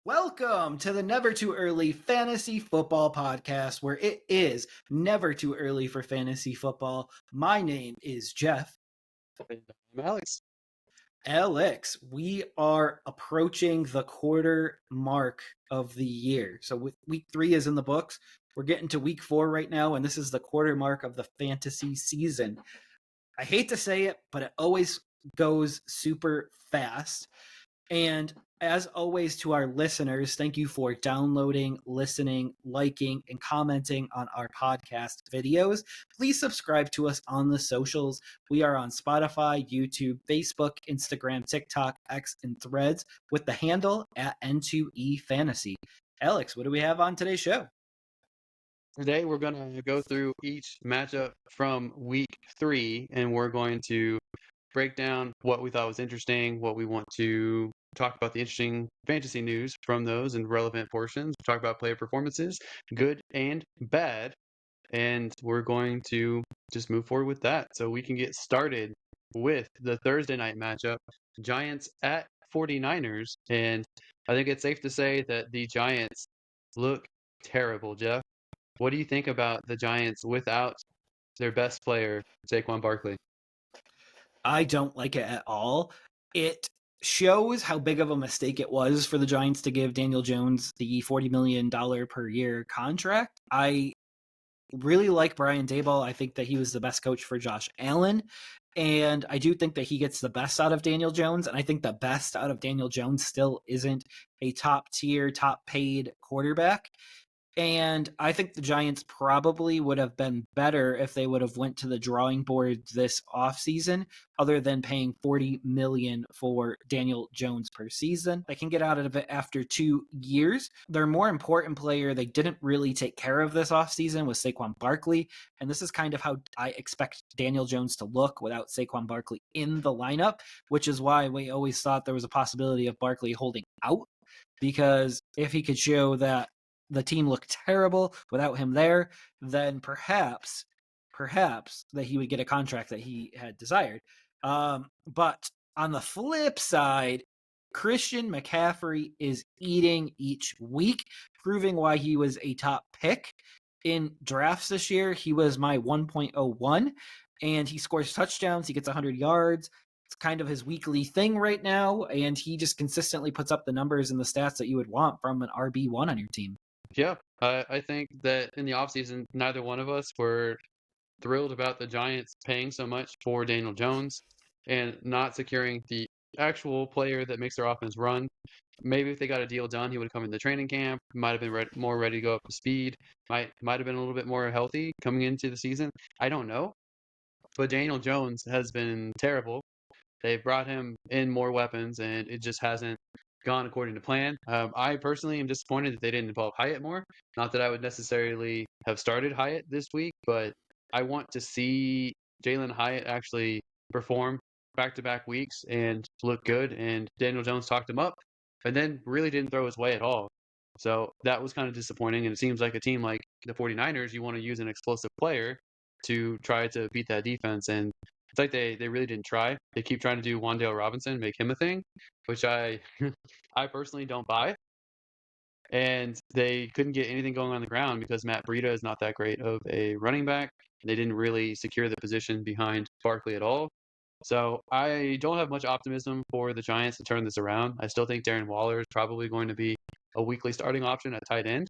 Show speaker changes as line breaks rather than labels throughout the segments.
Welcome to the Never Too Early Fantasy Football Podcast, where it is never too early for fantasy football. My name is Jeff.
And I'm Alex.
Alex, we are approaching the quarter mark of the year. So week 3 is in the books. We're getting to week 4 right now, and this is the quarter mark of the fantasy season. I hate to say it, but it always goes super fast. And as always, to our listeners, thank you for downloading, listening, liking, and commenting on our podcast videos. Please subscribe to us on the socials. We are on Spotify, YouTube, Facebook, Instagram, TikTok, X, and Threads with the handle at N2EFantasy. Alex, what do we have on today's show?
Today we're going to go through each matchup from week 3, and we're going to break down what we thought was interesting, what we want to talk about, the interesting fantasy news from those and relevant portions, talk about player performances, good and bad, and we're going to just move forward with that. So we can get started with the Thursday night matchup, Giants at 49ers, and I think it's safe to say that the Giants look terrible, Jeff. What do you think about the Giants without their best player, Saquon Barkley?
I don't like it at all. It shows how big of a mistake it was for the Giants to give Daniel Jones the $40 million per year contract. I really like Brian Daboll. I think that he was the best coach for Josh Allen. And I do think that he gets the best out of Daniel Jones. And I think the best out of Daniel Jones still isn't a top tier, top paid quarterback. And I think the Giants probably would have been better if they would have went to the drawing board this offseason, other than paying $40 million for Daniel Jones per season. They can get out of it after 2 years. Their more important player they didn't really take care of this offseason was Saquon Barkley. And this is kind of how I expect Daniel Jones to look without Saquon Barkley in the lineup, which is why we always thought there was a possibility of Barkley holding out. Because if he could show that the team looked terrible without him there, then perhaps that he would get a contract that he had desired. But on the flip side, Christian McCaffrey is eating each week, proving why he was a top pick in drafts this year. He was my 1.01, and he scores touchdowns. He gets 100 yards. It's kind of his weekly thing right now, and he just consistently puts up the numbers and the stats that you would want from an RB1 on your team.
Yeah, I think that in the offseason, neither one of us were thrilled about the Giants paying so much for Daniel Jones and not securing the actual player that makes their offense run. Maybe if they got a deal done, he would have come into training camp, might have been more ready to go up to speed, might have been a little bit more healthy coming into the season. I don't know. But Daniel Jones has been terrible. They've brought him in more weapons, and it just hasn't gone according to plan. I personally am disappointed that they didn't involve Hyatt more. Not that I would necessarily have started Hyatt this week, but I want to see Jalen Hyatt actually perform back-to-back weeks and look good. And Daniel Jones talked him up, and then really didn't throw his way at all. So that was kind of disappointing. And it seems like a team like the 49ers, you want to use an explosive player to try to beat that defense. And it's like they really didn't try. They keep trying to do Wan'Dale Robinson, make him a thing, which I I personally don't buy. And they couldn't get anything going on the ground because Matt Breida is not that great of a running back. They didn't really secure the position behind Barkley at all. So I don't have much optimism for the Giants to turn this around. I still think Darren Waller is probably going to be a weekly starting option at tight end.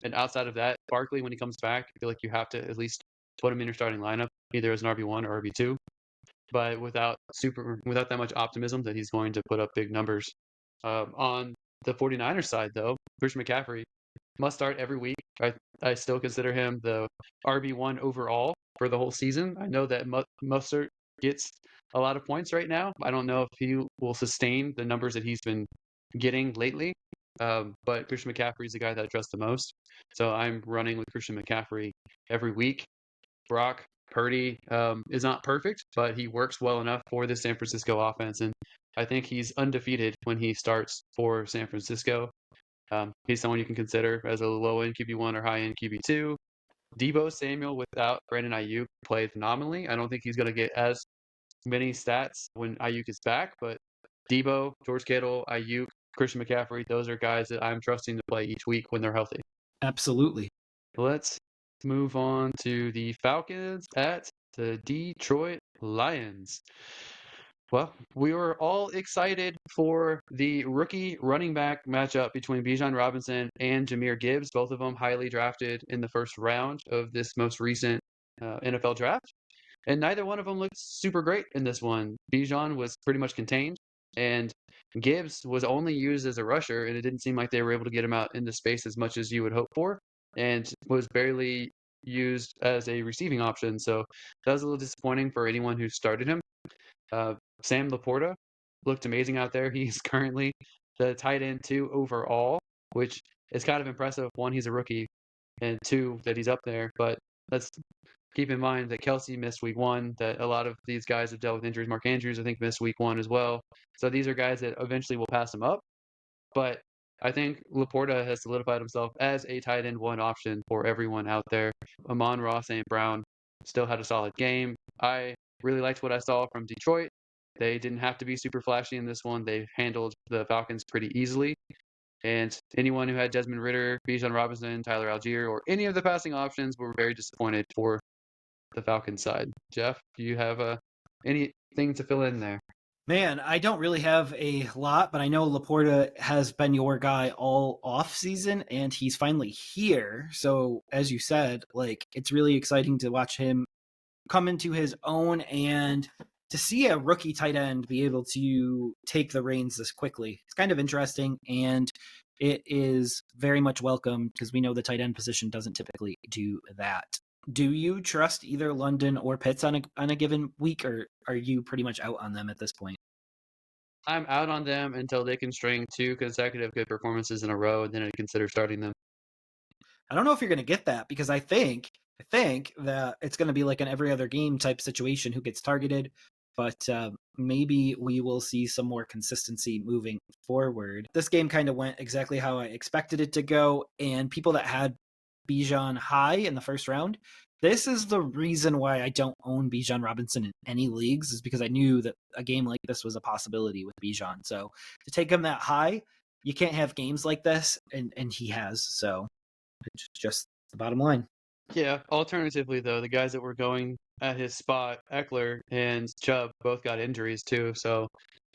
And outside of that, Barkley, when he comes back, I feel like you have to at least put him in your starting lineup, either as an RB1 or RB2. But without that much optimism that he's going to put up big numbers. On the 49ers side, though, Christian McCaffrey must start every week. I still consider him the RB1 overall for the whole season. I know that Mustard gets a lot of points right now. I don't know if he will sustain the numbers that he's been getting lately. But Christian McCaffrey is the guy that I trust the most. So I'm running with Christian McCaffrey every week. Brock Purdy is not perfect, but he works well enough for the San Francisco offense. And I think he's undefeated when he starts for San Francisco. He's someone you can consider as a low-end QB1 or high-end QB2. Deebo Samuel without Brandon Ayuk played phenomenally. I don't think he's going to get as many stats when Ayuk is back, but Deebo, George Kittle, Ayuk, Christian McCaffrey. Those are guys that I'm trusting to play each week when they're healthy.
Absolutely.
Let's move on to the Falcons at the Detroit Lions. Well, we were all excited for the rookie running back matchup between Bijan Robinson and Jahmyr Gibbs, both of them highly drafted in the first round of this most recent NFL draft. And neither one of them looked super great in this one. Bijan was pretty much contained, and Gibbs was only used as a rusher, and it didn't seem like they were able to get him out into space as much as you would hope for, and was barely used as a receiving option. So that was a little disappointing for anyone who started him. Uh, Sam Laporta looked amazing out there. He's currently the tight end 2 overall, which is kind of impressive. One, he's a rookie, and 2, that he's up there. But let's keep in mind that Kelsey missed week 1, that a lot of these guys have dealt with injuries. Mark Andrews, I think, missed week 1 as well. So these are guys that eventually will pass him up. But I think Laporta has solidified himself as a tight end 1 option for everyone out there. Amon-Ra St. Brown still had a solid game. I really liked what I saw from Detroit. They didn't have to be super flashy in this one. They handled the Falcons pretty easily. And anyone who had Desmond Ridder, Bijan Robinson, Tyler Algier, or any of the passing options were very disappointed for the Falcons side. Jeff, do you have anything to fill in there?
Man, I don't really have a lot, but I know Laporta has been your guy all off season, and he's finally here. So, as you said, like it's really exciting to watch him come into his own and to see a rookie tight end be able to take the reins this quickly. It's kind of interesting, and it is very much welcome because we know the tight end position doesn't typically do that. Do you trust either London or Pitts on a given week, or are you pretty much out on them at this point?
I'm out on them until they can string 2 consecutive good performances in a row, and then I'd consider starting them.
I don't know if you're going to get that because I think that it's going to be like an every other game type situation who gets targeted, but maybe we will see some more consistency moving forward. This game kind of went exactly how I expected it to go, and people that had Bijan high in the first round, this is the reason why I don't own Bijan Robinson in any leagues, is because I knew that a game like this was a possibility with Bijan. So to take him that high, you can't have games like this, and he has. So it's just the bottom line.
Yeah, alternatively, though, the guys that were going at his spot, Eckler and Chubb, both got injuries too. So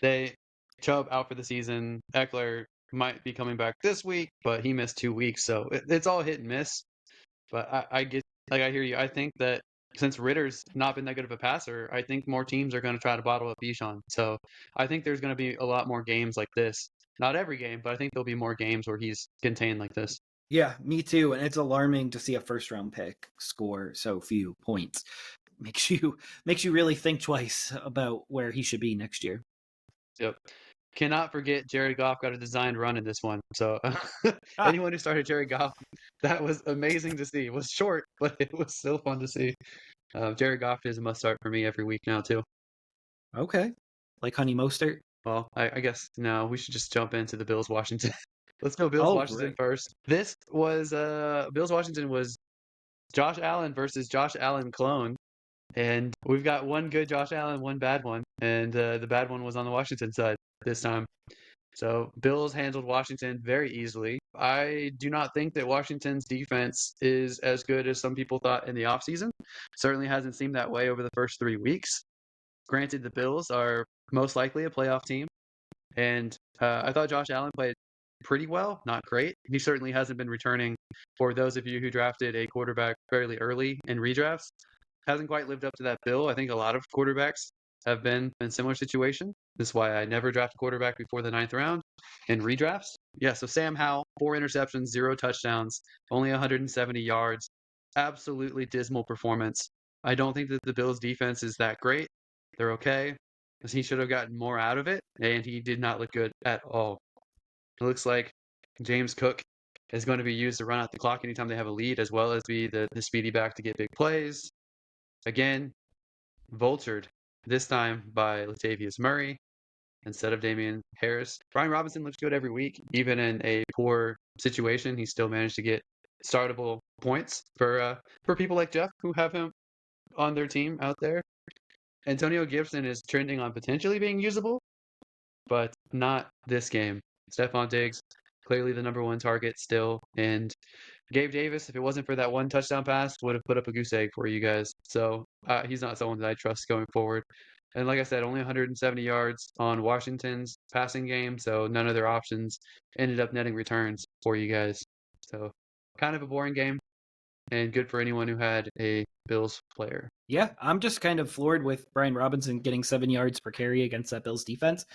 they Chubb out for the season. Eckler might be coming back this week, but he missed 2 weeks. So it's all hit and miss. But I get, like, I hear you. I think that since Ritter's not been that good of a passer, I think more teams are going to try to bottle up Bijan. So I think there's going to be a lot more games like this. Not every game, but I think there'll be more games where he's contained like this.
Yeah, me too. And it's alarming to see a first round pick score so few points. Makes you really think twice about where he should be next year.
Yep. Cannot forget Jared Goff got a designed run in this one. So
Ah,
anyone who started Jared Goff, that was amazing to see. It was short, but it was still fun to see. Jared Goff is a must start for me every week now too.
okay. Like Honey Mostert.
Well, I guess now we should just jump into the Bills Washington. Let's go Bills
Oh,
Washington
right.
first. This was Bills Washington was Josh Allen versus Josh Allen clone. And we've got one good Josh Allen, one bad one, and the bad one was on the Washington side this time. So Bills handled Washington very easily. I do not think that Washington's defense is as good as some people thought in the offseason. Certainly hasn't seemed that way over the first 3 weeks. Granted, the Bills are most likely a playoff team, and I thought Josh Allen played pretty well, not great. He certainly hasn't been returning. For those of you who drafted a quarterback fairly early in redrafts, hasn't quite lived up to that bill. I think a lot of quarterbacks have been in similar situation. This is why I never draft a quarterback before the 9th round in redrafts. Yeah, so Sam Howell, 4 interceptions, 0 touchdowns, only 170 yards. Absolutely dismal performance. I don't think that the Bills' defense is that great. They're okay, because he should have gotten more out of it, and he did not look good at all. It looks like James Cook is going to be used to run out the clock anytime they have a lead, as well as be the speedy back to get big plays. Again, vultured, this time by Latavius Murray instead of Damian Harris. Brian Robinson looks good every week. Even in a poor situation, he still managed to get startable points for people like Jeff who have him on their team out there. Antonio Gibson is trending on potentially being usable, but not this game. Stephon Diggs, clearly the number one target still. And Gabe Davis, if it wasn't for that one touchdown pass, would have put up a goose egg for you guys. So he's not someone that I trust going forward. And like I said, only 170 yards on Washington's passing game, so none of their options ended up netting returns for you guys. So kind of a boring game, and good for anyone who had a Bills player.
Yeah, I'm just kind of floored with Brian Robinson getting 7 yards per carry against that Bills defense.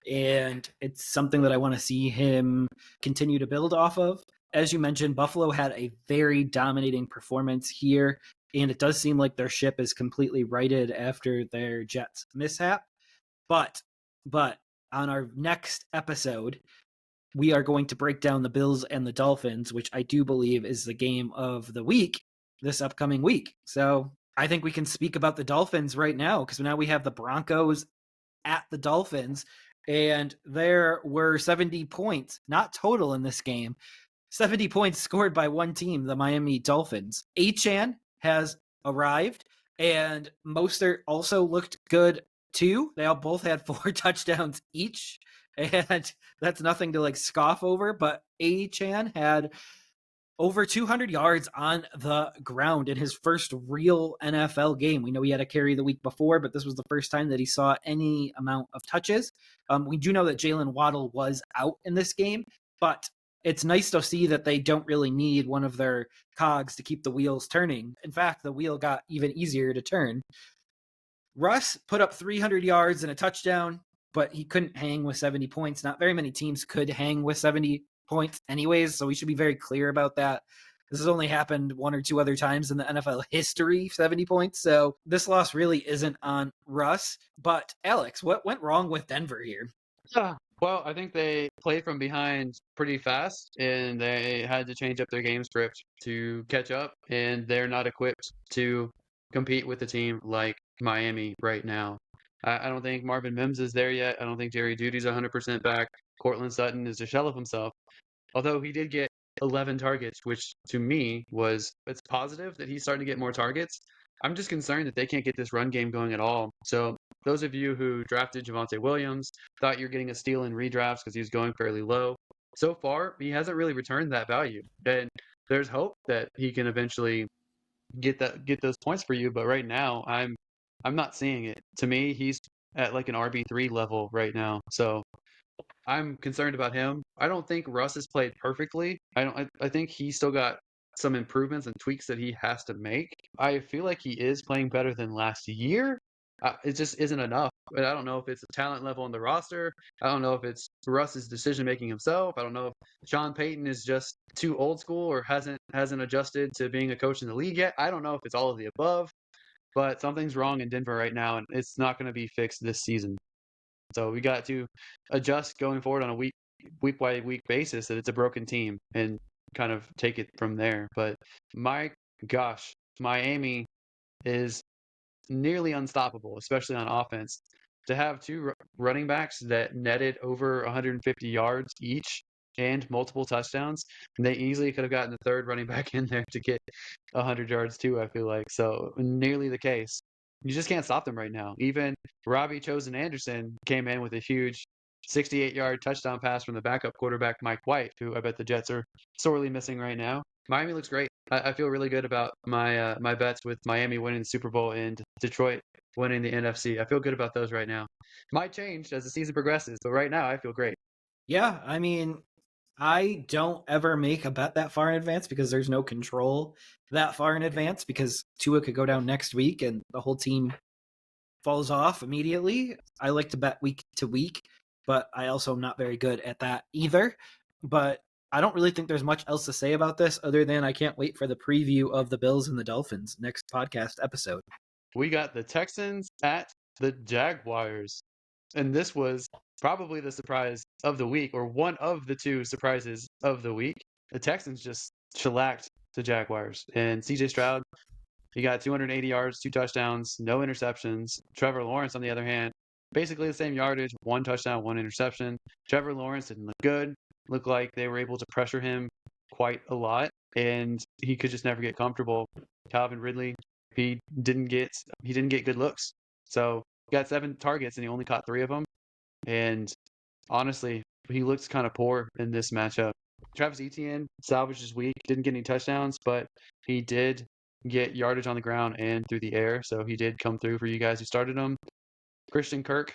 And it's something that I want to see him continue to build off of. As you mentioned, Buffalo had a very dominating performance here, and it does seem like their ship is completely righted after their Jets mishap. But on our next episode, we are going to break down the Bills and the Dolphins, which I do believe is the game of the week this upcoming week. So I think we can speak about the Dolphins right now because now we have the Broncos at the Dolphins, and there were 70 points, not total in this game, 70 points scored by one team, the Miami Dolphins. Achane has arrived, and Mostert also looked good too. They all both had 4 touchdowns each, and that's nothing to like scoff over. But Achane had over 200 yards on the ground in his first real NFL game. We know he had a carry the week before, but this was the first time that he saw any amount of touches. We do know that Jalen Waddle was out in this game, but it's nice to see that they don't really need one of their cogs to keep the wheels turning. In fact, the wheel got even easier to turn. Russ put up 300 yards and a touchdown, but he couldn't hang with 70 points. Not very many teams could hang with 70 points anyways, so we should be very clear about that. This has only happened 1 or 2 other times in the NFL history, 70 points. So this loss really isn't on Russ. But Alex, what went wrong with Denver here?
Well, I think they played from behind pretty fast, and they had to change up their game script to catch up, and they're not equipped to compete with a team like Miami right now. I don't think Marvin Mims is there yet. I don't think Jerry Judy's 100% back. Cortland Sutton is a shell of himself. Although he did get 11 targets, which to me it's positive that he's starting to get more targets. I'm just concerned that they can't get this run game going at all. So those of you who drafted Javonte Williams thought you're getting a steal in redrafts because he was going fairly low. So far, he hasn't really returned that value. And there's hope that he can eventually get those points for you, but right now I'm not seeing it. To me, he's at like an RB3 level right now. So I'm concerned about him. I don't think Russ has played perfectly. I think he's still got some improvements and tweaks that he has to make. I feel like he is playing better than last year. It just isn't enough. But I don't know if it's a talent level on the roster. I don't know if it's Russ's decision making himself. I don't know if Sean Payton is just too old school or hasn't adjusted to being a coach in the league yet. I don't know if it's all of the above, but something's wrong in Denver right now, and it's not going to be fixed this season. So we got to adjust going forward on a week by week basis that it's a broken team and kind of take it from there. But my gosh, Miami is nearly unstoppable, especially on offense. To have 2 running backs that netted over 150 yards each and multiple touchdowns, and they easily could have gotten the 3rd running back in there to get 100 yards too, I feel like. So nearly the case. You just can't stop them right now. Even Robbie Chosen Anderson came in with a huge 68-yard touchdown pass from the backup quarterback Mike White, who I bet the Jets are sorely missing right now. Miami looks great. I feel really good about my bets with Miami winning the Super Bowl and Detroit winning the NFC. I feel good about those right now. Might change as the season progresses, but right now I feel great.
Yeah, I mean, I don't ever make a bet that far in advance because there's no control that far in advance because Tua could go down next week and the whole team falls off immediately. I like to bet week to week, but I also am not very good at that either. But I don't really think there's much else to say about this other than I can't wait for the preview of the Bills and the Dolphins next podcast episode.
We got the Texans at the Jaguars. And this was probably the surprise of the week, or one of the 2 surprises of the week. The Texans just shellacked the Jaguars. And CJ Stroud, he got 280 yards, 2 touchdowns, no interceptions. Trevor Lawrence, on the other hand, basically the same yardage, 1 touchdown, 1 interception. Trevor Lawrence didn't look good. Looked like they were able to pressure him quite a lot, and he could just never get comfortable. Calvin Ridley, he didn't get good looks. So he got 7 targets and he only caught 3 of them. And honestly, he looks kind of poor in this matchup. Travis Etienne salvaged his week, didn't get any touchdowns, but he did get yardage on the ground and through the air, so he did come through for you guys who started him. Christian Kirk,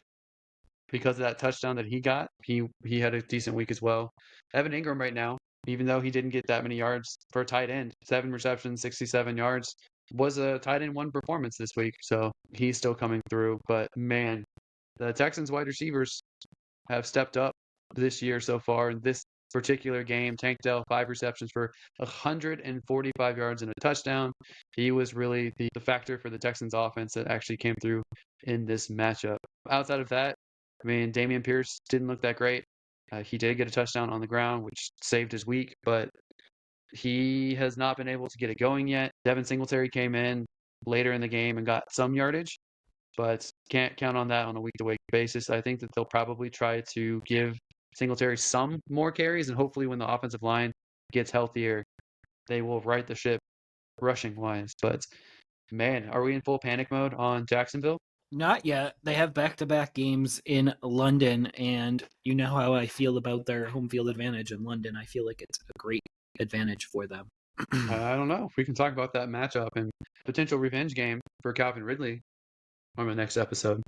because of that touchdown that he got, he had a decent week as well. Evan Ingram right now, even though he didn't get that many yards for a tight end, 7 receptions, 67 yards, was a tight end one performance this week, so he's still coming through. But man, the Texans wide receivers have stepped up this year so far. In this particular game, Tank Dell, 5 receptions for 145 yards and a touchdown. He was really the factor for the Texans offense that actually came through in this matchup. Outside of that, I mean, Damian Pierce didn't look that great. He did get a touchdown on the ground, which saved his week, but he has not been able to get it going yet. Devin Singletary came in later in the game and got some yardage, but can't count on that on a week-to-week basis. I think that they'll probably try to give Singletary some more carries, and hopefully when the offensive line gets healthier, they will right the ship rushing-wise. But man, are we in full panic mode on Jacksonville?
Not yet. They have back-to-back games in London, and you know how I feel about their home field advantage in London. I feel like it's a great advantage for them.
I don't know. We can talk about that matchup and potential revenge game for Calvin Ridley on the next episode. Jeff,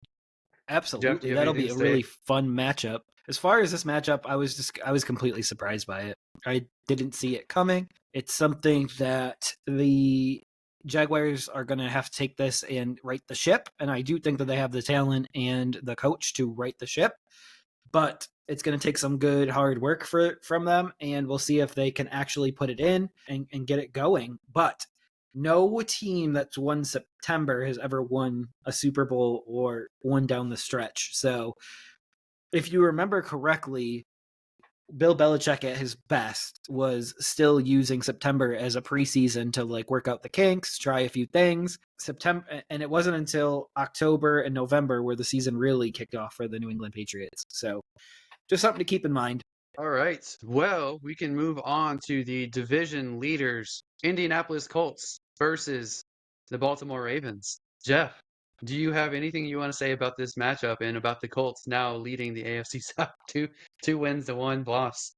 do
Absolutely,
you have
that'll
anything
be
to
a
say?
really fun matchup. As far as this matchup, I was completely surprised by it. I didn't see it coming. It's something that the Jaguars are going to have to take this and right the ship, and I do think that they have the talent and the coach to right the ship. But it's going to take some good hard work from them, and we'll see if they can actually put it in and get it going. But no team that's won September has ever won a Super Bowl or won down the stretch. So if you remember correctly, Bill Belichick at his best was still using September as a preseason to like work out the kinks, try a few things. September, and it wasn't until October and November where the season really kicked off for the New England Patriots. So just something to keep in mind.
All right. Well, we can move on to the division leaders, Indianapolis Colts versus the Baltimore Ravens. Jeff, do you have anything you want to say about this matchup and about the Colts now leading the AFC South? Two wins to one loss.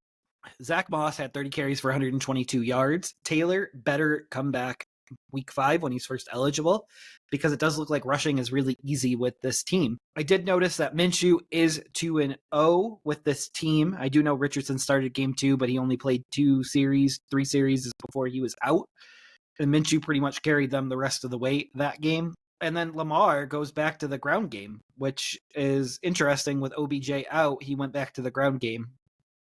Zach Moss had 30 carries for 122 yards. Taylor better come back week 5 when he's first eligible, because it does look like rushing is really easy with this team. I did notice that Minshew is 2-0 with this team. I do know Richardson started game 2, but he only played 3 series before he was out. And Minshew pretty much carried them the rest of the way that game. And then Lamar goes back to the ground game, which is interesting. With OBJ out, he went back to the ground game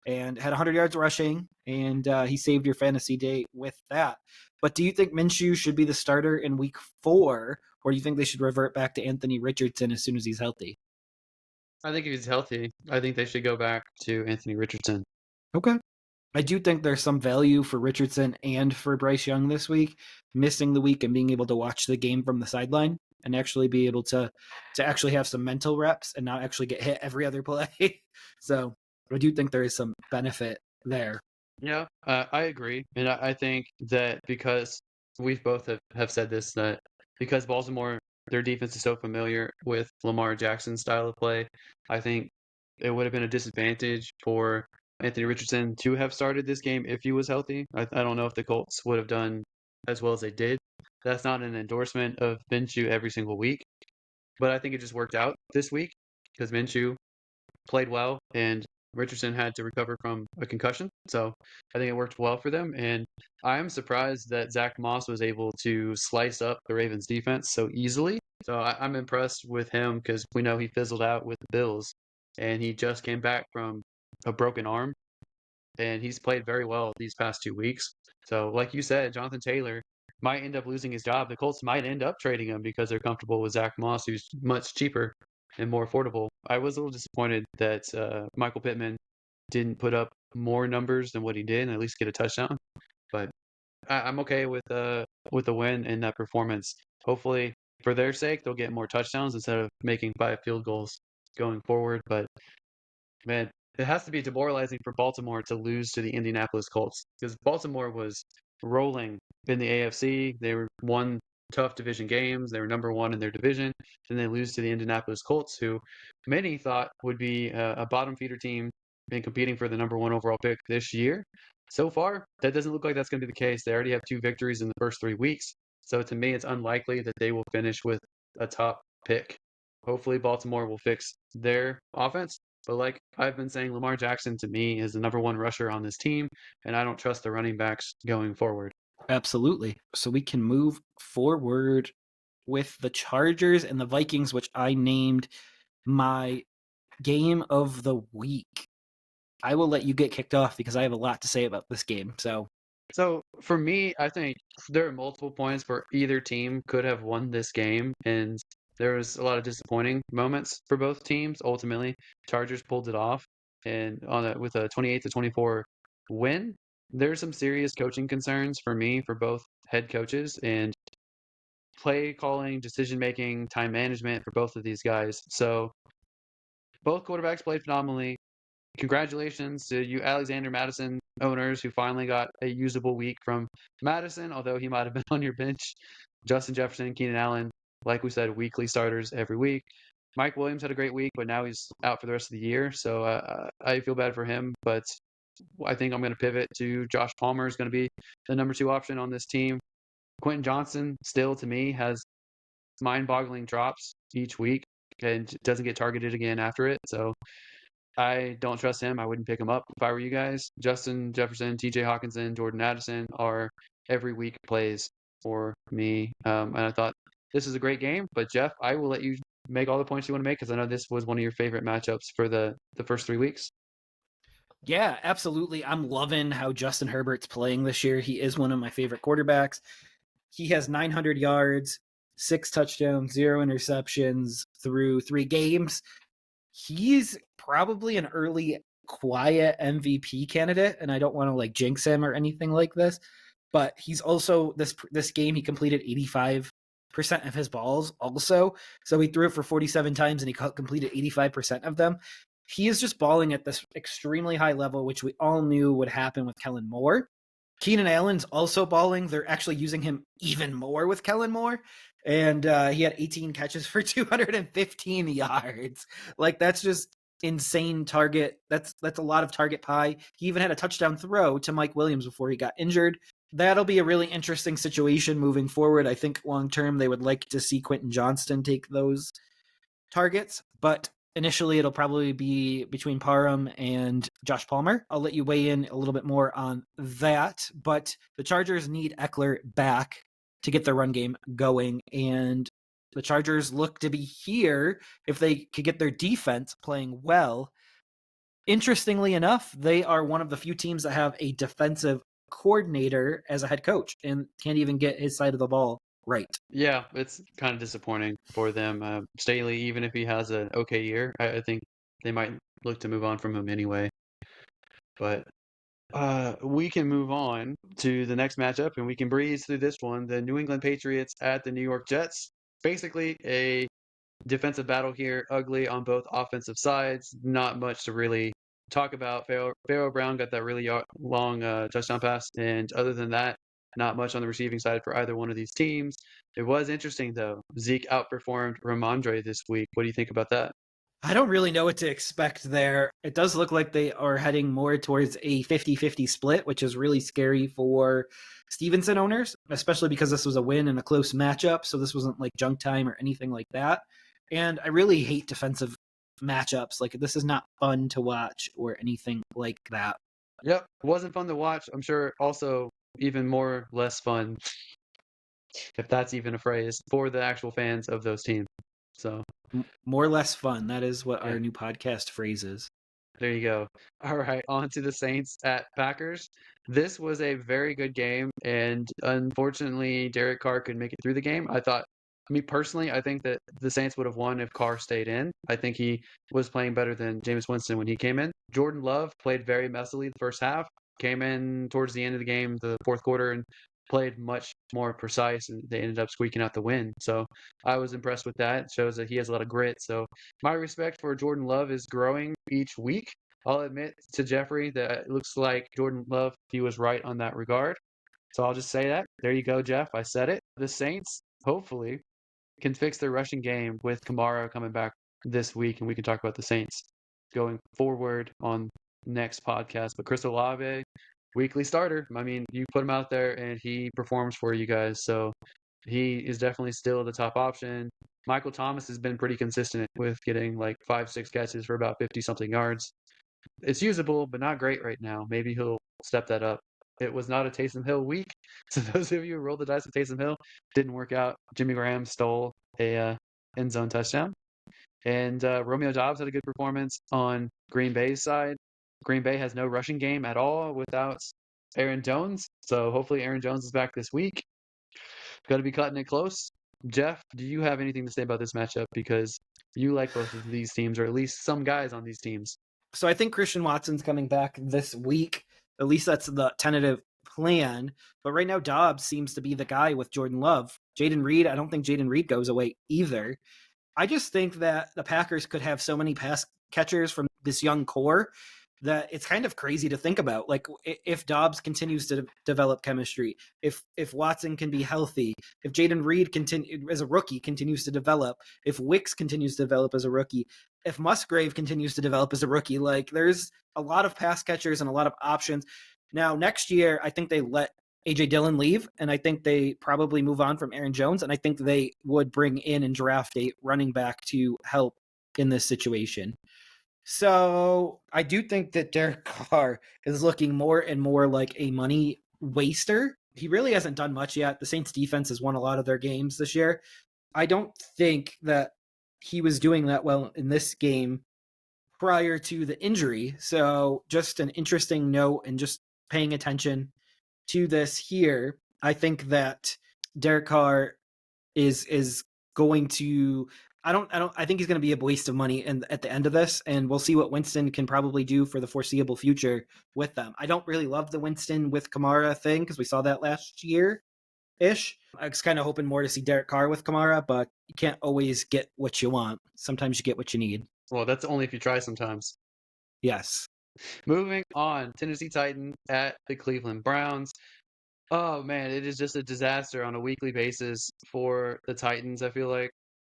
and had 100 yards rushing, and he saved your fantasy day with that. But do you think Minshew should be the starter in week 4, or do you think they should revert back to Anthony Richardson as soon as he's healthy?
I think if he's healthy, I think they should go back to Anthony Richardson.
Okay. I do think there's some value for Richardson and for Bryce Young this week, missing the week and being able to watch the game from the sideline and actually be able to actually have some mental reps and not actually get hit every other play. So I do think there is some benefit there.
Yeah, I agree. And I think that because we've both have said this, that because Baltimore, their defense is so familiar with Lamar Jackson's style of play, I think it would have been a disadvantage for Anthony Richardson to have started this game if he was healthy. I don't know if the Colts would have done as well as they did. That's not an endorsement of Minshew every single week, but I think it just worked out this week because Minshew played well and Richardson had to recover from a concussion. So I think it worked well for them. And I'm surprised that Zach Moss was able to slice up the Ravens defense so easily. So I'm impressed with him because we know he fizzled out with the Bills and he just came back from a broken arm and he's played very well these past 2 weeks. So like you said, Jonathan Taylor might end up losing his job. The Colts might end up trading him because they're comfortable with Zach Moss, who's much cheaper and more affordable. I was a little disappointed that Michael Pittman didn't put up more numbers than what he did and at least get a touchdown. But I'm okay with the win and that performance. Hopefully, for their sake, they'll get more touchdowns instead of making 5 field goals going forward. But man, it has to be demoralizing for Baltimore to lose to the Indianapolis Colts because Baltimore was rolling in the AFC. They were won tough division games. They were number 1 in their division. Then they lose to the Indianapolis Colts, who many thought would be a bottom feeder team and competing for the number one overall pick this year. So far, that doesn't look like that's going to be the case. They already have 2 victories in the first 3 weeks. So to me, it's unlikely that they will finish with a top pick. Hopefully, Baltimore will fix their offense. But like I've been saying, Lamar Jackson to me is the number one rusher on this team, and I don't trust the running backs going forward.
Absolutely. So we can move forward with the Chargers and the Vikings, which I named my game of the week. I will let you get kicked off because I have a lot to say about this game.
So for me, I think there are multiple points where either team could have won this game, and there was a lot of disappointing moments for both teams. Ultimately, Chargers pulled it off, and with a 28-24 win. There's some serious coaching concerns for me for both head coaches and play calling, decision making, time management for both of these guys. So both quarterbacks played phenomenally. Congratulations to you, Alexander Madison owners, who finally got a usable week from Madison, although he might have been on your bench. Justin Jefferson, Keenan Allen, like we said, weekly starters every week. Mike Williams had a great week, but now he's out for the rest of the year, so I feel bad for him. But I think I'm going to pivot to Josh Palmer is going to be the number 2 option on this team. Quentin Johnson still, to me, has mind-boggling drops each week and doesn't get targeted again after it. So I don't trust him. I wouldn't pick him up if I were you guys. Justin Jefferson, TJ Hawkinson, Jordan Addison are every week plays for me. And I thought this is a great game. But Jeff, I will let you make all the points you want to make because I know this was one of your favorite matchups for the first 3 weeks.
yeah, absolutely. I'm loving how Justin Herbert's playing this year. He is one of my favorite quarterbacks. He has 900 yards, 6 touchdowns, 0 interceptions through 3 games. He's probably an early quiet MVP candidate, and I don't want to like jinx him or anything like this, but he's also this game he completed 85% of his balls also. So he threw it for 47 times and he completed 85% of them. He is just balling at this extremely high level, which we all knew would happen with Kellen Moore. Keenan Allen's also balling. They're actually using him even more with Kellen Moore. And he had 18 catches for 215 yards. Like, that's just insane target. That's a lot of target pie. He even had a touchdown throw to Mike Williams before he got injured. That'll be a really interesting situation moving forward. I think long term they would like to see Quentin Johnston take those targets, but initially it'll probably be between Parham and Josh Palmer. I'll let you weigh in a little bit more on that, but the Chargers need Eckler back to get their run game going, and the Chargers look to be here if they could get their defense playing well. Interestingly enough, they are one of the few teams that have a defensive coordinator as a head coach and can't even get his side of the ball right.
Yeah, it's kind of disappointing for them. Staley, even if he has an okay year, I think they might look to move on from him anyway. But we can move on to the next matchup and we can breeze through this one. The New England Patriots at the New York Jets. Basically, a defensive battle here, ugly on both offensive sides. Not much to really talk about. Pharaoh Brown got that really long touchdown pass, and other than that, not much on the receiving side for either one of these teams. It was interesting, though. Zeke outperformed Ramondre this week. What do you think about that?
I don't really know what to expect there. It does look like they are heading more towards a 50-50 split, which is really scary for Stevenson owners, especially because this was a win in a close matchup. So this wasn't like junk time or anything like that. And I really hate defensive matchups. Like, this is not fun to watch or anything like that.
Yep, it wasn't fun to watch. I'm sure also even more less fun, if that's even a phrase, for the actual fans of those teams. So
More or less fun. That is what
yeah.
our new podcast phrase is.
There you go. All right, on to the Saints at Packers. This was a very good game, and unfortunately, Derek Carr couldn't make it through the game. Me personally, I think that the Saints would have won if Carr stayed in. I think he was playing better than Jameis Winston when he came in. Jordan Love played very messily the first half, came in towards the end of the game, the fourth quarter, and played much more precise, and they ended up squeaking out the win. So I was impressed with that. It shows that he has a lot of grit. So my respect for Jordan Love is growing each week. I'll admit to Jeffrey that it looks like Jordan Love, he was right on that regard. So I'll just say that. There you go, Jeff. I said it. The Saints, hopefully, can fix their rushing game with Kamara coming back this week, and we can talk about the Saints going forward on next podcast. But Chris Olave, weekly starter. I mean, you put him out there and he performs for you guys. So he is definitely still the top option. Michael Thomas has been pretty consistent with getting like 5, 6 catches for about 50 something yards. It's usable, but not great right now. Maybe he'll step that up. It was not a Taysom Hill week. So those of you who rolled the dice with Taysom Hill, didn't work out. Jimmy Graham stole a end zone touchdown. And Romeo Doubs had a good performance on Green Bay's side. Green Bay has no rushing game at all without Aaron Jones. So hopefully Aaron Jones is back this week. Going to be cutting it close. Jeff, do you have anything to say about this matchup? Because you like both of these teams, or at least some guys on these teams.
So I think Christian Watson's coming back this week. At least that's the tentative plan. But right now, Dobbs seems to be the guy with Jordan Love. Jaden Reed, I don't think Jaden Reed goes away either. I just think that the Packers could have so many pass catchers from this young core that it's kind of crazy to think about. Like if Dobbs continues to develop chemistry, if Watson can be healthy, if Jaden Reed as a rookie continues to develop, if Wicks continues to develop as a rookie, if Musgrave continues to develop as a rookie, like there's a lot of pass catchers and a lot of options. Now next year, I think they let AJ Dillon leave, and I think they probably move on from Aaron Jones, and I think they would bring in and draft a running back to help in this situation. So I do think that Derek Carr is looking more and more like a money waster. He really hasn't done much yet. The Saints defense has won a lot of their games this year. I don't think that he was doing that well in this game prior to the injury. So just an interesting note and just paying attention to this here. I think that Derek Carr is going to I think he's going to be a waste of money at the end of this, and we'll see what Winston can probably do for the foreseeable future with them. I don't really love the Winston with Kamara thing because we saw that last year ish. I was kind of hoping more to see Derek Carr with Kamara, but you can't always get what you want. Sometimes you get what you need.
Well, that's only if you try sometimes.
Yes.
Moving on, Tennessee Titans at the Cleveland Browns. Oh man, it is just a disaster on a weekly basis for the Titans. I feel like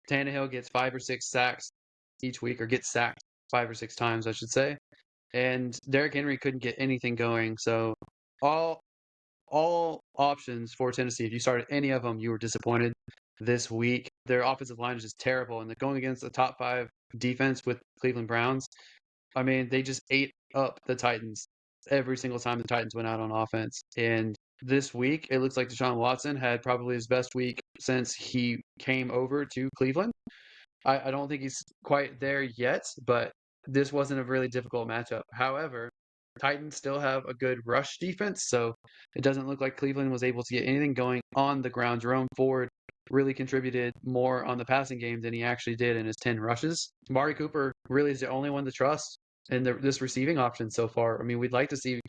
Tannehill gets 5 or 6 sacks each week, or gets sacked 5 or 6 times, I should say. And Derrick Henry couldn't get anything going. So all options for Tennessee, if you started any of them, you were disappointed this week. Their offensive line is just terrible, and they're going against the top 5 defense with Cleveland Browns. I mean, they just ate up the Titans every single time the Titans went out on offense. And this week, it looks like Deshaun Watson had probably his best week since he came over to Cleveland. I don't think he's quite there yet, but this wasn't a really difficult matchup. However, Titans still have a good rush defense, so it doesn't look like Cleveland was able to get anything going on the ground. Jerome Ford really contributed more on the passing game than he actually did in his 10 rushes. Amari Cooper really is the only one to trust in this receiving option so far. I mean, we'd like to see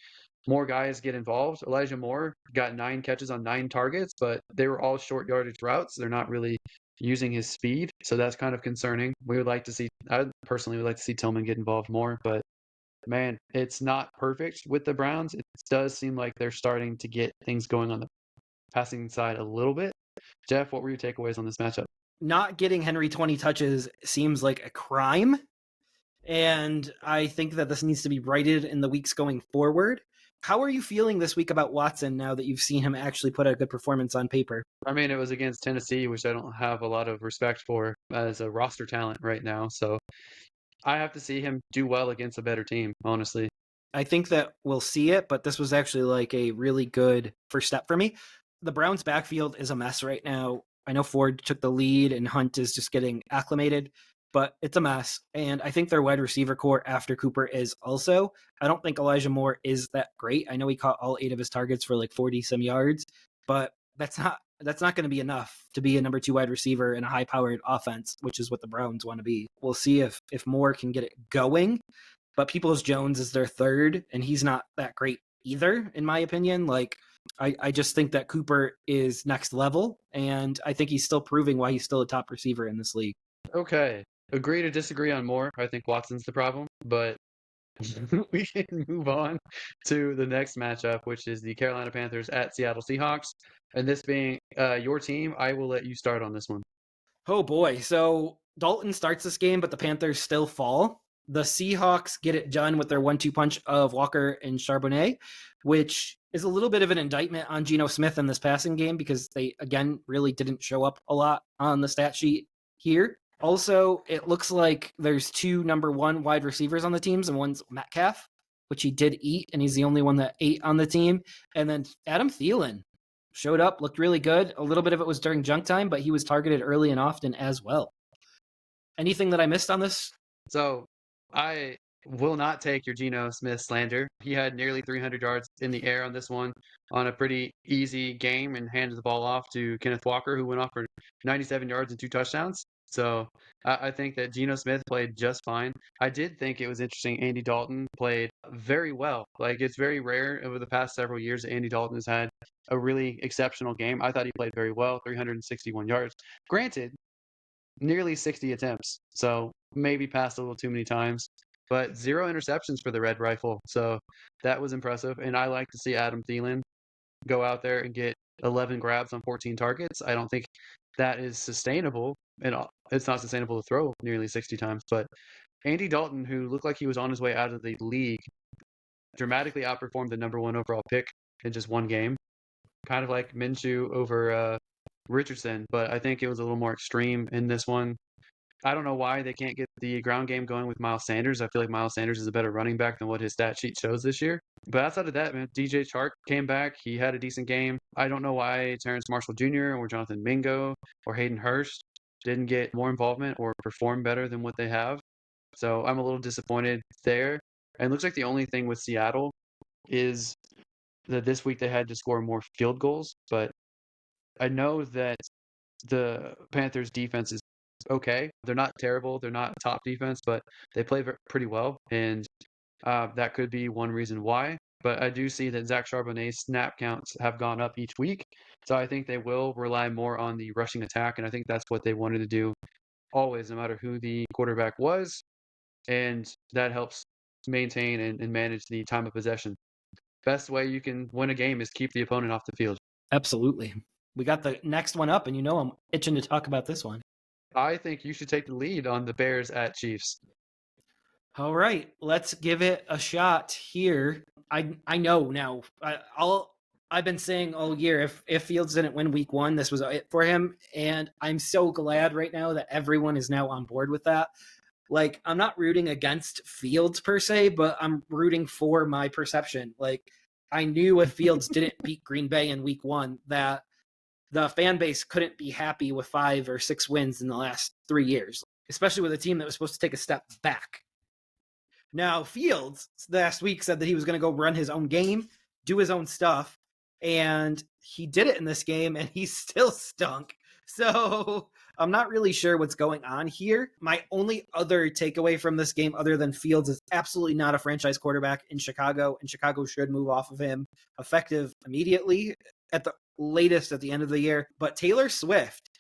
more guys get involved. Elijah Moore got 9 catches on 9 targets, but they were all short yardage routes. They're not really using his speed, so that's kind of concerning. I personally would like to see Tillman get involved more, but man, it's not perfect with the Browns. It does seem like they're starting to get things going on the passing side a little bit. Jeff, what were your takeaways on this matchup?
Not getting Henry 20 touches seems like a crime. And I think that this needs to be righted in the weeks going forward. How are you feeling this week about Watson now that you've seen him actually put a good performance on paper?
I mean, it was against Tennessee, which I don't have a lot of respect for as a roster talent right now. So I have to see him do well against a better team, honestly.
I think that we'll see it, but this was actually like a really good first step for me. The Browns' backfield is a mess right now. I know Ford took the lead and Hunt is just getting acclimated, but it's a mess. And I think their wide receiver core after Cooper is also. I don't think Elijah Moore is that great. I know he caught all 8 of his targets for like 40 some yards, but that's not going to be enough to be a number 2 wide receiver in a high powered offense, which is what the Browns want to be. We'll see if Moore can get it going. But Peoples-Jones is their third, and he's not that great either, in my opinion. Like, I just think that Cooper is next level, and I think he's still proving why he's still a top receiver in this league.
Okay. Agree to disagree on Moore. I think Watson's the problem, but we can move on to the next matchup, which is the Carolina Panthers at Seattle Seahawks. And this being your team, I will let you start on this one.
Oh boy. So Dalton starts this game, but the Panthers still fall. The Seahawks get it done with their 1-2 punch of Walker and Charbonnet, which is a little bit of an indictment on Geno Smith in this passing game because they, again, really didn't show up a lot on the stat sheet here. Also, it looks like there's 2 number 1 wide receivers on the teams, and one's Metcalf, which he did eat, and he's the only one that ate on the team. And then Adam Thielen showed up, looked really good. A little bit of it was during junk time, but he was targeted early and often as well. Anything that I missed on this?
So I will not take your Geno Smith slander. He had nearly 300 yards in the air on this one on a pretty easy game and handed the ball off to Kenneth Walker, who went off for 97 yards and 2 touchdowns. So I think that Geno Smith played just fine. I did think it was interesting. Andy Dalton played very well. Like, it's very rare over the past several years that Andy Dalton has had a really exceptional game. I thought he played very well, 361 yards. Granted, nearly 60 attempts. So maybe passed a little too many times, but 0 interceptions for the Red Rifle. So that was impressive. And I like to see Adam Thielen go out there and get 11 grabs on 14 targets. I don't think that is sustainable. And it's not sustainable to throw nearly 60 times. But Andy Dalton, who looked like he was on his way out of the league, dramatically outperformed the number 1 overall pick in just one game. Kind of like Minshew over Richardson, but I think it was a little more extreme in this one. I don't know why they can't get the ground game going with Miles Sanders. I feel like Miles Sanders is a better running back than what his stat sheet shows this year. But outside of that, man, DJ Chark came back. He had a decent game. I don't know why Terrence Marshall Jr. or Jonathan Mingo or Hayden Hurst didn't get more involvement or perform better than what they have. So I'm a little disappointed there. And it looks like the only thing with Seattle is that this week they had to score more field goals. But I know that the Panthers defense is okay. They're not terrible. They're not top defense, but they play pretty well, and that could be one reason why. But I do see that Zach Charbonnet's snap counts have gone up each week, so I think they will rely more on the rushing attack, and I think that's what they wanted to do always, no matter who the quarterback was, and that helps maintain and manage the time of possession. Best way you can win a game is keep the opponent off the field.
Absolutely. We got the next one up, and I'm itching to talk about this one.
I think you should take the lead on the Bears at Chiefs.
All right, let's give it a shot here. I know now. I've been saying all year if Fields didn't win week 1, this was it for him, and I'm so glad right now that everyone is now on board with that. Like, I'm not rooting against Fields per se, but I'm rooting for my perception. Like, I knew if Fields didn't beat Green Bay in week 1 that the fan base couldn't be happy with 5 or 6 wins in the last 3 years, especially with a team that was supposed to take a step back. Now, Fields last week said that he was going to go run his own game, do his own stuff, and he did it in this game, and he still stunk. So I'm not really sure what's going on here. My only other takeaway from this game, other than Fields, is absolutely not a franchise quarterback in Chicago, and Chicago should move off of him effective immediately at the latest at the end of the year. But Taylor Swift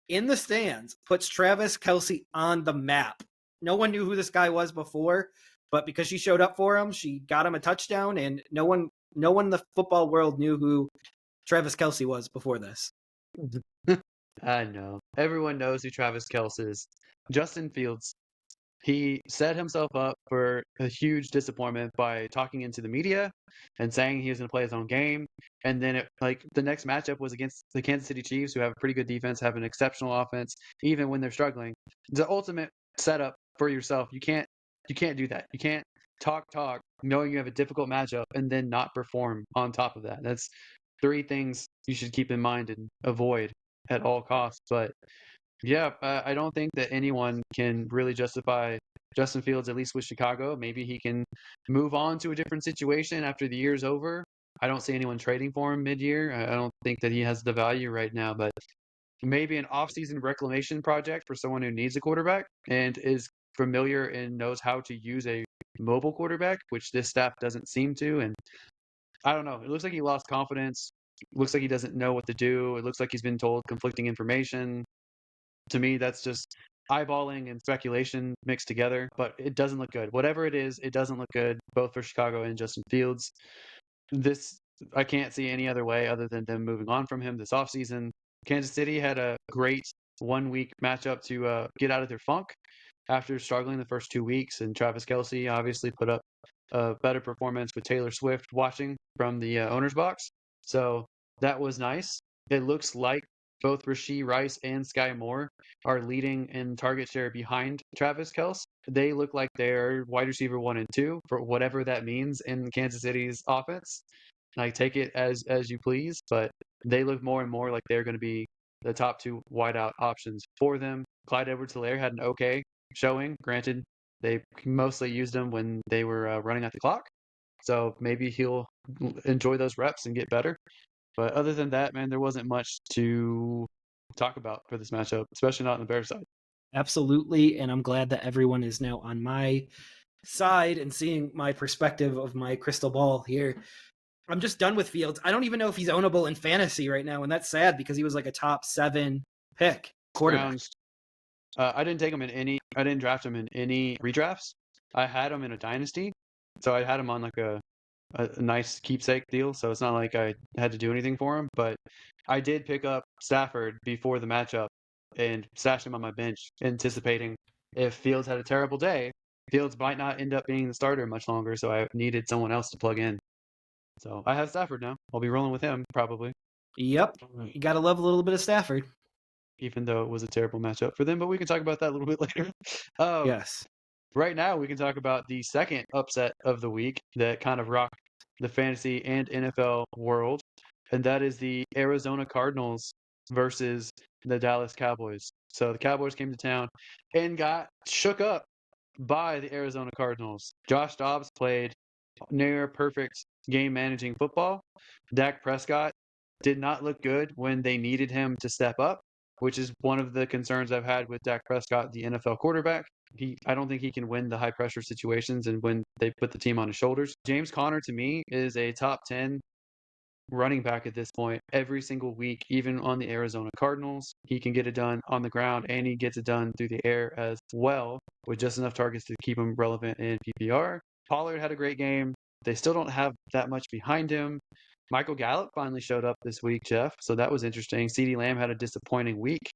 in the stands puts Travis Kelce on the map. No one knew who this guy was before, but because she showed up for him, she got him a touchdown, and no one in the football world knew who Travis Kelce was before this.
I know. Everyone knows who Travis Kelce is. Justin Fields, he set himself up for a huge disappointment by talking into the media and saying he was going to play his own game. And then the next matchup was against the Kansas City Chiefs, who have a pretty good defense, have an exceptional offense, even when they're struggling. The ultimate setup for yourself. You can't do that. You can't talk knowing you have a difficult matchup and then not perform on top of that. That's 3 things you should keep in mind and avoid at all costs. But yeah, I don't think that anyone can really justify Justin Fields, at least with Chicago. Maybe he can move on to a different situation after the year's over. I don't see anyone trading for him mid-year. I don't think that he has the value right now, but maybe an off-season reclamation project for someone who needs a quarterback and is familiar and knows how to use a mobile quarterback, which this staff doesn't seem to. And I don't know. It looks like he lost confidence. It looks like he doesn't know what to do. It looks like he's been told conflicting information. To me, that's just eyeballing and speculation mixed together, but it doesn't look good. Whatever it is, it doesn't look good, both for Chicago and Justin Fields. I can't see any other way other than them moving on from him this offseason. Kansas City had a great 1-week matchup to get out of their funk. after struggling the first 2 weeks, and Travis Kelce obviously put up a better performance with Taylor Swift watching from the owner's box. So that was nice. It looks like both Rashee Rice and Sky Moore are leading in target share behind Travis Kelce. They look like they're wide receiver 1 and 2 for whatever that means in Kansas City's offense. Like, take it as you please, but they look more and more like they're going to be the top two wideout options for them. Clyde Edwards-Helaire had an okay showing. Granted, they mostly used him when they were running at the clock, so maybe he'll enjoy those reps and get better. But other than that, man, there wasn't much to talk about for this matchup, especially not on the Bears side.
Absolutely, and I'm glad that everyone is now on my side and seeing my perspective of my crystal ball here. I'm just done with Fields. I don't even know if he's ownable in fantasy right now, and that's sad because he was like a top 7 pick quarterback.
Rounds. I didn't take him in any. I didn't draft him in any redrafts. I had him in a dynasty, so I had him on like a nice keepsake deal. So it's not like I had to do anything for him. But I did pick up Stafford before the matchup and stashed him on my bench, anticipating if Fields had a terrible day, Fields might not end up being the starter much longer. So I needed someone else to plug in. So I have Stafford now. I'll be rolling with him probably.
Yep, you gotta love a little bit of Stafford.
Even though it was a terrible matchup for them, but we can talk about that a little bit later.
Yes.
Right now, we can talk about the second upset of the week that kind of rocked the fantasy and NFL world, and that is the Arizona Cardinals versus the Dallas Cowboys. So the Cowboys came to town and got shook up by the Arizona Cardinals. Josh Dobbs played near perfect game managing football. Dak Prescott did not look good when they needed him to step up, which is one of the concerns I've had with Dak Prescott, the NFL quarterback. I don't think he can win the high pressure situations and when they put the team on his shoulders. James Conner to me is a top 10 running back at this point every single week, even on the Arizona Cardinals. He can get it done on the ground and he gets it done through the air as well with just enough targets to keep him relevant in PPR. Pollard had a great game. They still don't have that much behind him. Michael Gallup finally showed up this week, Jeff, so that was interesting. CeeDee Lamb had a disappointing week.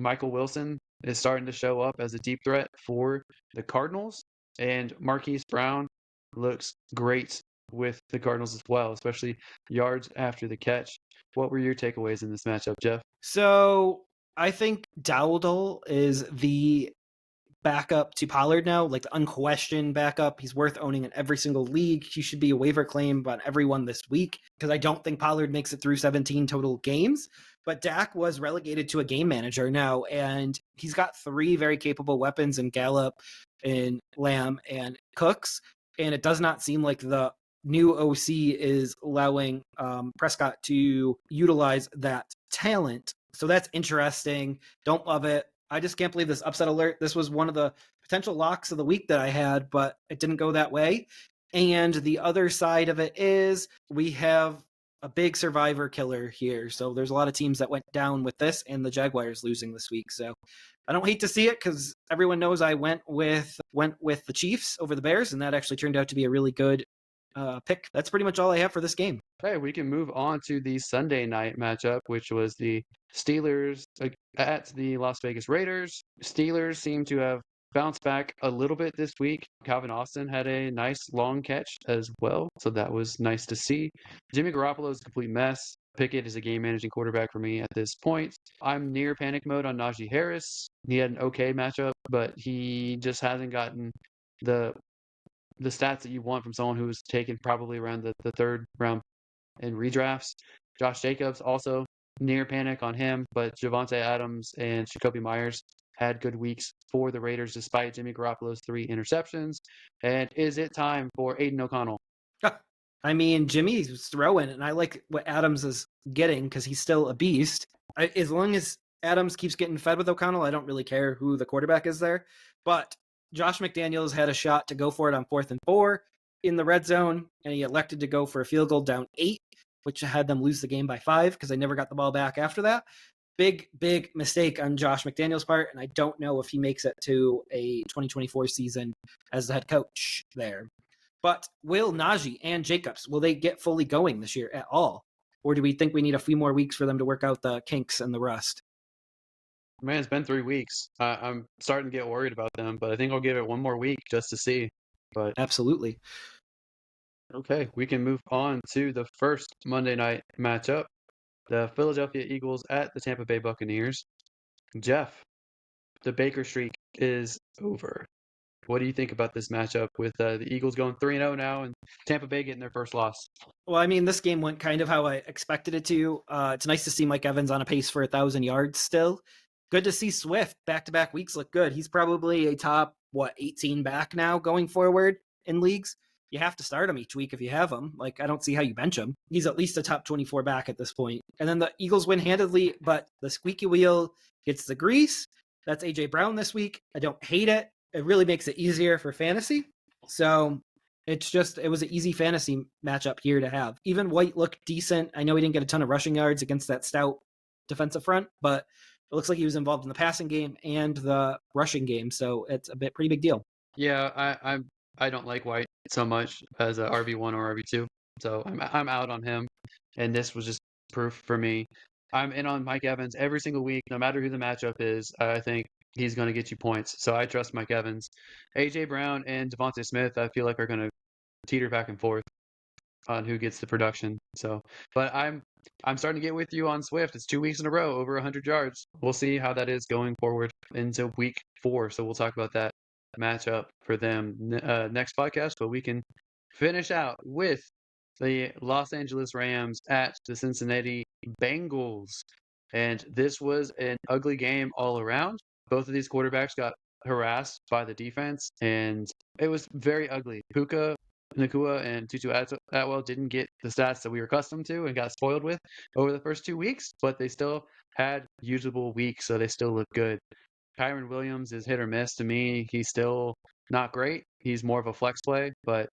Michael Wilson is starting to show up as a deep threat for the Cardinals, and Marquise Brown looks great with the Cardinals as well, especially yards after the catch. What were your takeaways in this matchup, Jeff?
So I think Dowdle is the backup to Pollard now, like the unquestioned backup. He's worth owning in every single league. He should be a waiver claim on everyone this week because I don't think Pollard makes it through 17 total games. But Dak was relegated to a game manager now, and he's got 3 very capable weapons in Gallup, in Lamb, and Cooks. And it does not seem like the new OC is allowing Prescott to utilize that talent. So that's interesting. Don't love it. I just can't believe this upset alert. This was one of the potential locks of the week that I had, but it didn't go that way. And the other side of it is we have a big survivor killer here. So there's a lot of teams that went down with this and the Jaguars losing this week. So I don't hate to see it because everyone knows I went with the Chiefs over the Bears, and that actually turned out to be a really good pick. That's pretty much all I have for this game.
Hey, we can move on to the Sunday night matchup, which was the Steelers at the Las Vegas Raiders. Steelers seem to have bounced back a little bit this week. Calvin Austin had a nice long catch as well, so that was nice to see. Jimmy Garoppolo is a complete mess. Pickett is a game managing quarterback for me at this point. I'm near panic mode on Najee Harris. He had an okay matchup, but he just hasn't gotten the stats that you want from someone who was taken probably around the third round in redrafts. Josh Jacobs also near panic on him, but Javonte Adams and Jacoby Myers had good weeks for the Raiders despite Jimmy Garoppolo's 3 interceptions. And is it time for Aiden O'Connell?
I mean, Jimmy's throwing, and I like what Adams is getting because he's still a beast. As long as Adams keeps getting fed with O'Connell, I don't really care who the quarterback is there. But Josh McDaniels had a shot to go for it on 4th and 4 in the red zone, and he elected to go for a field goal down 8, which had them lose the game by 5 because they never got the ball back after that. Big mistake on Josh McDaniels' part, and I don't know if he makes it to a 2024 season as the head coach there. But will Najee and Jacobs, will they get fully going this year at all? Or do we think we need a few more weeks for them to work out the kinks and the rust?
Man, it's been 3 weeks. I'm starting to get worried about them, but I think I'll give it one more week just to see. But
Absolutely.
okay, we can move on to the first Monday night matchup: the Philadelphia Eagles at the Tampa Bay Buccaneers. Jeff, the Baker streak is over. What do you think about this matchup with the Eagles going 3-0 now and Tampa Bay getting their first loss?
Well, I mean, this game went kind of how I expected it to. It's nice to see Mike Evans on a pace for 1,000 yards still. Good to see Swift back-to-back weeks look good. He's probably a top 18 back now going forward in leagues. You have to start him each week if you have him. Like, I don't see how you bench him. He's at least a top 24 back at this point. And then the Eagles win handedly, but the squeaky wheel gets the grease. That's AJ Brown this week. I don't hate it. It really makes it easier for fantasy. So it was an easy fantasy matchup here to have. Even White looked decent. I know he didn't get a ton of rushing yards against that stout defensive front, but it looks like he was involved in the passing game and the rushing game. So it's a pretty big deal.
Yeah, I don't like White so much as a RB1 or RB2, so I'm out on him, and this was just proof for me. I'm in on Mike Evans every single week, no matter who the matchup is. I think he's going to get you points, so I trust Mike Evans. AJ Brown and Devontae Smith, I feel like are going to teeter back and forth on who gets the production. So, but I'm starting to get with you on Swift. It's 2 weeks in a row over 100 yards. We'll see how that is going forward into week 4. So we'll talk about that matchup for them next podcast. But we can finish out with the Los Angeles Rams at the Cincinnati Bengals. And this was an ugly game all around. Both of these quarterbacks got harassed by the defense, and it was very ugly. Puka Nakua and Tutu Atwell didn't get the stats that we were accustomed to and got spoiled with over the first 2 weeks, but they still had usable weeks, so they still look good. Kyron Williams is hit or miss to me. He's still not great. He's more of a flex play, but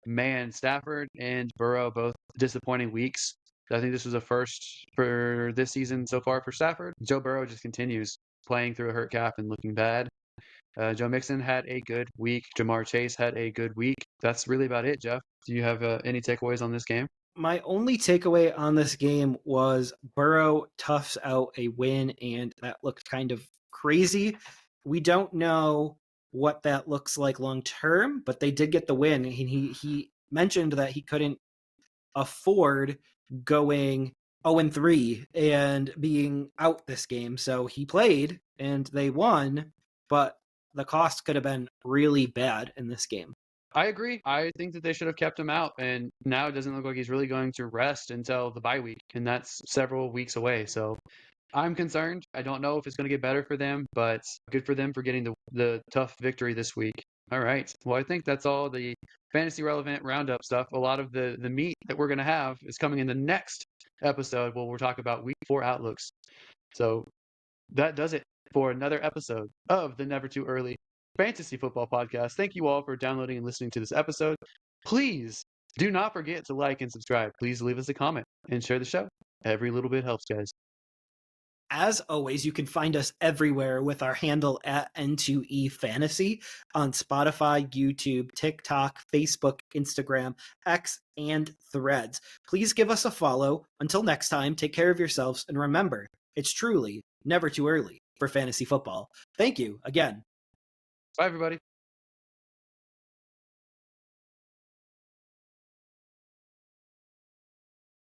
man, Stafford and Burrow both disappointing weeks. I think this was a first for this season so far for Stafford. Joe Burrow just continues playing through a hurt calf and looking bad. Joe Mixon had a good week. Jamar Chase had a good week. That's really about it, Jeff. Do you have any takeaways on this game?
My only takeaway on this game was Burrow toughs out a win, and that looked kind of crazy. We don't know what that looks like long term, but they did get the win. And he mentioned that he couldn't afford going 0-3 and being out this game. So he played and they won, but the cost could have been really bad in this game.
I agree. I think that they should have kept him out, and now it doesn't look like he's really going to rest until the bye week, and that's several weeks away. So I'm concerned. I don't know if it's going to get better for them, but good for them for getting the tough victory this week. All right. Well, I think that's all the fantasy relevant roundup stuff. A lot of the meat that we're going to have is coming in the next episode where we'll talk about week 4 outlooks. So that does it for another episode of the Never Too Early Fantasy Football Podcast. Thank you all for downloading and listening to this episode. Please do not forget to like and subscribe. Please leave us a comment and share the show. Every little bit helps, guys.
As always, you can find us everywhere with our handle at N2EFantasy on Spotify, YouTube, TikTok, Facebook, Instagram, X, and Threads. Please give us a follow. Until next time, take care of yourselves, and remember, it's truly never too early for fantasy football. Thank you again.
Bye, everybody.